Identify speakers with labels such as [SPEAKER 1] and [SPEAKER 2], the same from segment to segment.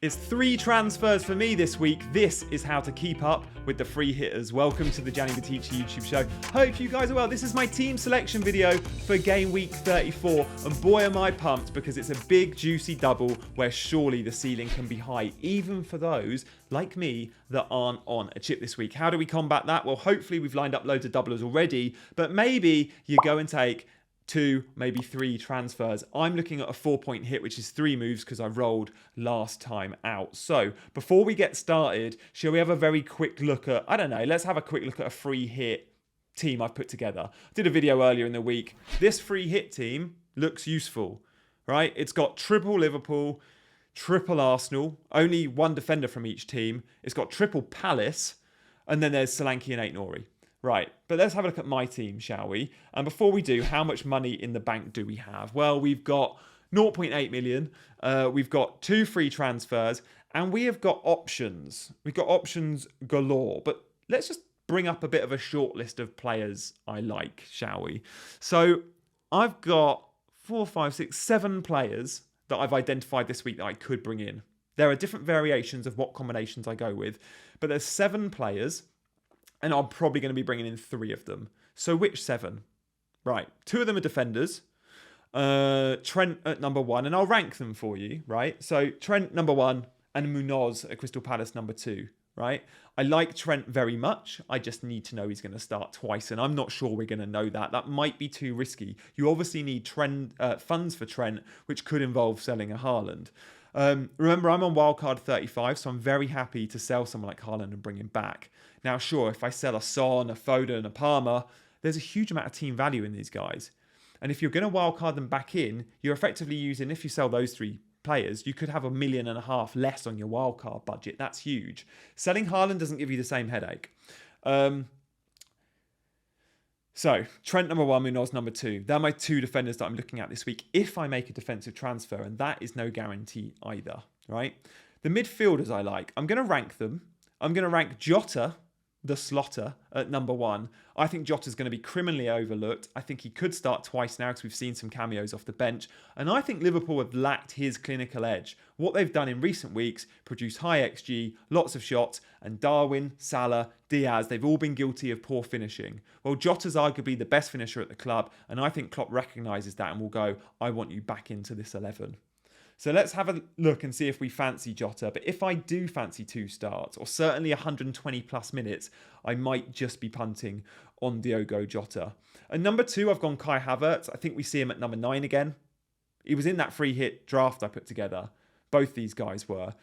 [SPEAKER 1] It's 3 transfers for me this week. This is how to keep up with the free hitters. Welcome to the Gianni Gw34 YouTube show. Hope you guys are well. This is my team selection video for Gameweek 34. And boy am I pumped because it's a big juicy double where surely the ceiling can be high, even for those like me that aren't on a chip this week. How do we combat that? Well, hopefully we've lined up loads of doublers already, but maybe you go and take 2, maybe 3 transfers. I'm looking at a 4-point hit, which is 3 moves because I rolled last time out. So before we get started, shall we have a very quick look at, I don't know, let's have a quick look at a free hit team I've put together. I did a video earlier in the week. This free hit team looks useful, right? It's got triple Liverpool, triple Arsenal, only 1 defender from each team. It's got triple Palace, and then there's Solanke and Aït-Nouri. Right, but let's have a look at my team, shall we? And before we do, how much money in the bank do we have? Well, we've got 0.8 million, we've got 2 free transfers, and we have got options. We've got options galore, but let's just bring up a bit of a short list of players I like, shall we? So I've got 4, 5, 6, 7 players that I've identified this week that I could bring in. There are different variations of what combinations I go with, but there's 7 players, and I'm probably going to be bringing in 3 of them. So which 7? Right. 2 of them are defenders. Trent at number 1. And I'll rank them for you, right? So Trent number 1 and Munoz at Crystal Palace number 2, right? I like Trent very much. I just need to know he's going to start twice. And I'm not sure we're going to know that. That might be too risky. You obviously need funds for Trent, which could involve selling a Haaland. Remember, I'm on wildcard 35, so I'm very happy to sell someone like Haaland and bring him back. Now, sure, if I sell a Son, a Foden, a Palmer, there's a huge amount of team value in these guys. And if you're going to wildcard them back in, you're effectively using, if you sell those 3 players, you could have $1.5 million less on your wildcard budget. That's huge. Selling Haaland doesn't give you the same headache. So, Trent number 1, Munoz number 2. They're my 2 defenders that I'm looking at this week if I make a defensive transfer, and that is no guarantee either, right? The midfielders I like, I'm going to rank them. I'm going to rank Jota, the slotter, at number 1. I think Jota's going to be criminally overlooked. I think he could start twice now because we've seen some cameos off the bench. And I think Liverpool have lacked his clinical edge. What they've done in recent weeks, produce high XG, lots of shots, and Darwin, Salah, Diaz, they've all been guilty of poor finishing. Well, Jota's arguably the best finisher at the club, and I think Klopp recognises that and will go, I want you back into this 11. So let's have a look and see if we fancy Jota. But if I do fancy 2 starts, or certainly 120 plus minutes, I might just be punting on Diogo Jota. And number 2, I've gone Kai Havertz. I think we see him at number 9 again. He was in that free hit draft I put together. Both these guys were.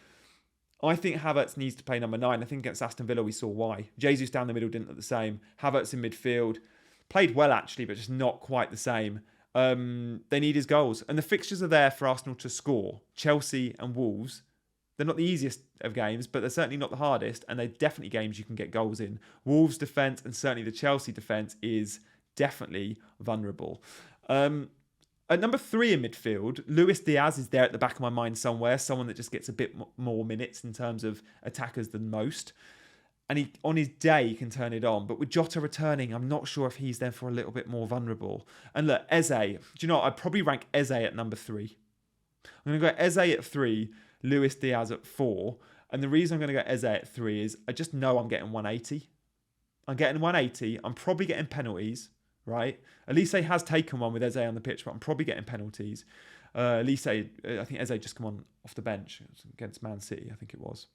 [SPEAKER 1] I think Havertz needs to play number 9. I think against Aston Villa we saw why. Jesus down the middle didn't look the same. Havertz in midfield. Played well actually, but just not quite the same. They need his goals. And the fixtures are there for Arsenal to score. Chelsea and Wolves. They're not the easiest of games, but they're certainly not the hardest. And they're definitely games you can get goals in. Wolves' defence and certainly the Chelsea defence is definitely vulnerable. At number 3 in midfield, Luis Diaz is there at the back of my mind somewhere. Someone that just gets a bit more minutes in terms of attackers than most. And he, on his day, he can turn it on. But with Jota returning, I'm not sure if he's therefore a little bit more vulnerable. And look, Eze. Do you know what? I'd probably rank Eze at number 3. I'm going to go Eze at 3, Luis Diaz at 4. And the reason I'm going to go Eze at 3 is I just know I'm getting 180. I'm getting 180. I'm probably getting penalties, right? Elise has taken one with Eze on the pitch, but I'm probably getting penalties. Elise, I think Eze just come on off the bench against Man City, I think it was.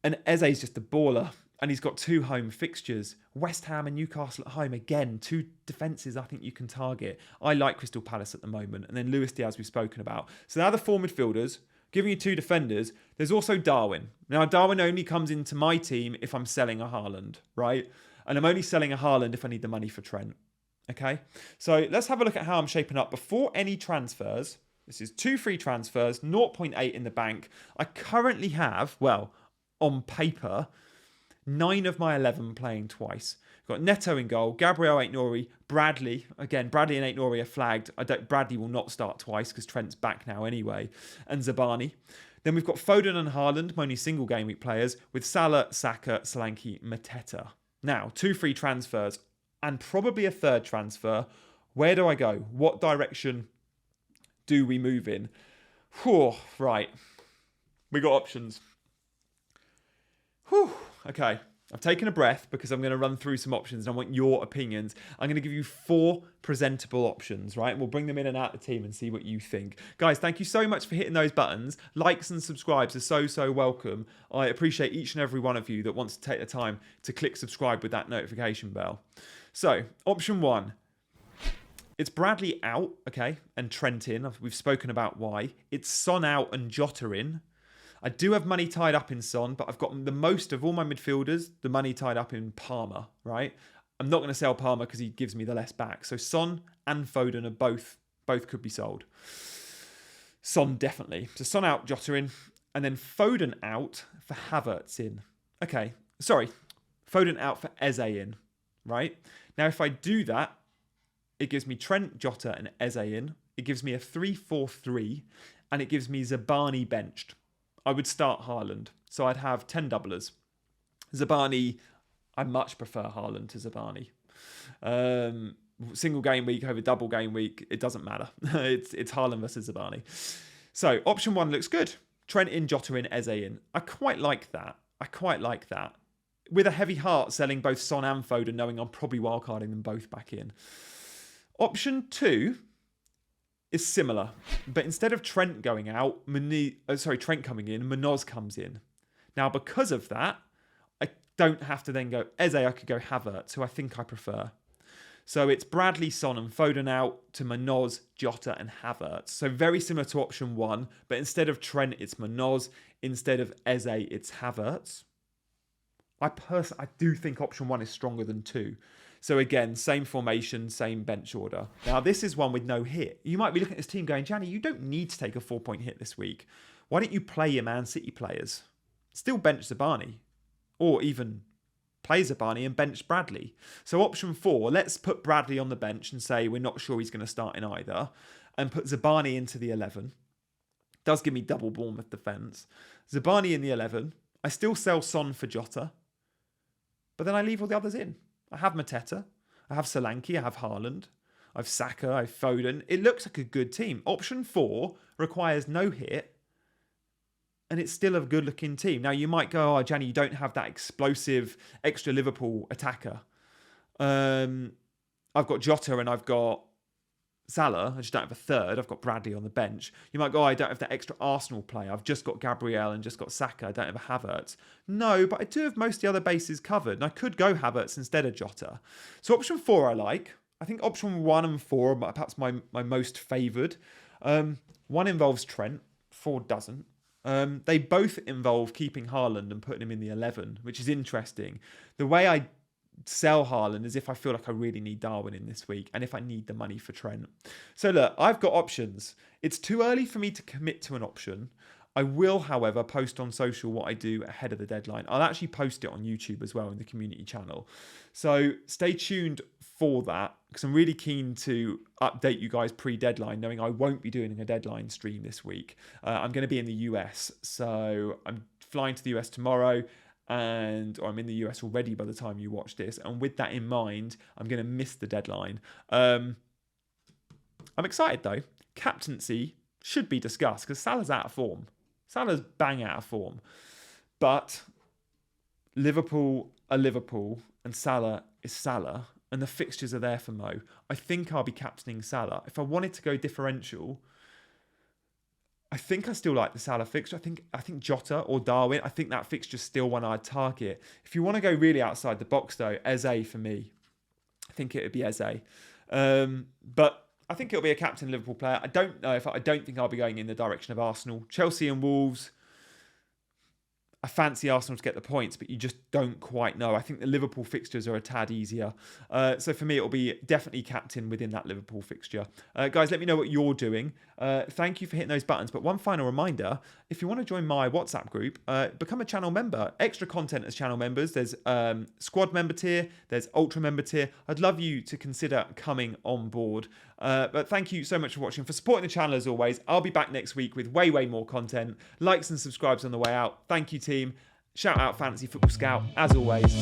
[SPEAKER 1] And Eze's just a baller. And he's got 2 home fixtures. West Ham and Newcastle at home. Again, 2 defences I think you can target. I like Crystal Palace at the moment. And then Luis Diaz we've spoken about. So now the 4 midfielders, giving you 2 defenders. There's also Darwin. Now Darwin only comes into my team if I'm selling a Haaland, right? And I'm only selling a Haaland if I need the money for Trent. Okay? So let's have a look at how I'm shaping up. Before any transfers, this is 2 free transfers, 0.8 in the bank. I currently have, well, on paper, 9 of my 11 playing twice. Got Neto in goal, Gabriel Aït-Nouri, Bradley. Again, Bradley and Aït-Nouri are flagged. Bradley will not start twice because Trent's back now anyway. And Zabani. Then we've got Foden and Haaland, my only single game week players, with Salah, Saka, Solanke, Mateta. Now, 2 free transfers and probably a 3rd transfer. Where do I go? What direction do we move in? Whew, right. We got options. Whew. Okay. I've taken a breath because I'm going to run through some options and I want your opinions. I'm going to give you 4 presentable options, right? We'll bring them in and out the team and see what you think. Guys, thank you so much for hitting those buttons. Likes and subscribes are so welcome. I appreciate each and every one of you that wants to take the time to click subscribe with that notification bell. So, option 1. It's Bradley out, okay, and Trent in. We've spoken about why. It's Son out and Jota in. I do have money tied up in Son, but I've got the most of all my midfielders, the money tied up in Palmer, right? I'm not going to sell Palmer because he gives me the less back. So Son and Foden are both could be sold. Son definitely. So Son out, Jota in. And then Foden out for Havertz in. Okay, sorry. Foden out for Eze in, right? Now, if I do that, it gives me Trent, Jota and Eze in. It gives me a 3-4-3 and it gives me Zabani benched. I would start Haaland. So I'd have 10 doublers. Zabani, I much prefer Haaland to Zabani. Single game week over double game week, it doesn't matter. it's Haaland versus Zabani. So option 1 looks good. Trent in, Jota in, Eze in. I quite like that. With a heavy heart selling both Son and Foden, knowing I'm probably wildcarding them both back in. Option 2 is similar, but instead of Trent going out, Trent coming in, Munoz comes in. Now, because of that, I don't have to then go Eze, I could go Havertz, who I think I prefer. So it's Bradley, Son and Foden out to Munoz, Jota and Havertz. So very similar to option 1, but instead of Trent, it's Munoz. Instead of Eze, it's Havertz. I do think option 1 is stronger than 2. So again, same formation, same bench order. Now, this is one with no hit. You might be looking at this team going, Gianni, you don't need to take a 4-point hit this week. Why don't you play your Man City players? Still bench Zabani. Or even play Zabani and bench Bradley. So option 4, let's put Bradley on the bench and say we're not sure he's going to start in either. And put Zabani into the 11. Does give me double Bournemouth defence. Zabani in the 11. I still sell Son for Jota. But then I leave all the others in. I have Mateta, I have Solanke, I have Haaland, I have Saka, I have Foden. It looks like a good team. Option 4 requires no hit, and it's still a good-looking team. Now, you might go, oh, Gianni, you don't have that explosive extra Liverpool attacker. I've got Jota and I've got Salah. I just don't have a third. I've got Bradley on the bench. You might go, oh, I don't have that extra Arsenal player. I've just got Gabriel and just got Saka. I don't have a Havertz. No, but I do have most of the other bases covered. And I could go Havertz instead of Jota. So option 4 I like. I think option 1 and 4 are perhaps my most favoured. 1 involves Trent. 4 doesn't. They both involve keeping Haaland and putting him in the 11, which is interesting. The way I sell Haaland as if I feel like I really need Darwin in this week and if I need the money for Trent. So look, I've got options. It's too early for me to commit to an option. I will, however, post on social what I do ahead of the deadline. I'll actually post it on YouTube as well in the community channel. So stay tuned for that because I'm really keen to update you guys pre-deadline, knowing I won't be doing a deadline stream this week. I'm going to be in the US. So I'm flying to the US tomorrow. Or I'm in the US already by the time you watch this. And with that in mind, I'm going to miss the deadline. I'm excited though. Captaincy should be discussed because Salah's out of form. Salah's bang out of form. But Liverpool are Liverpool and Salah is Salah. And the fixtures are there for Mo. I think I'll be captaining Salah. If I wanted to go differential, I think I still like the Salah fixture. I think Jota or Darwin. I think that fixture's still one I'd target. If you want to go really outside the box though, Eze for me. I think it would be Eze. But I think it'll be a captain Liverpool player. I don't think I'll be going in the direction of Arsenal. Chelsea and Wolves. I fancy Arsenal to get the points, but you just don't quite know. I think the Liverpool fixtures are a tad easier. So for me, it'll be definitely captain within that Liverpool fixture. Guys, let me know what you're doing. Thank you for hitting those buttons. But one final reminder, if you want to join my WhatsApp group, become a channel member. Extra content as channel members. There's squad member tier. There's ultra member tier. I'd love you to consider coming on board. But thank you so much for watching, for supporting the channel as always. I'll be back next week with way more content. Likes and subscribes on the way out. Thank you, team. Shout out Fantasy Football Scout, as always.